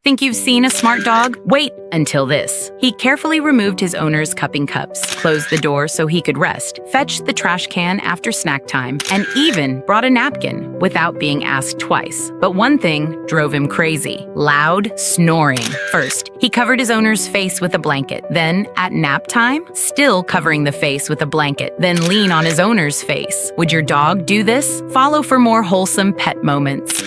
Think you've seen a smart dog? Wait until this. He carefully removed his owner's cupping cups, closed the door so he could rest, fetched the trash can after snack time, and even brought a napkin without being asked twice. But one thing drove him crazy: loud snoring. First, he covered his owner's face with a blanket. Then, at nap time, still covering the face with a blanket. Then lean on his owner's face. Would your dog do this? Follow for more wholesome pet moments.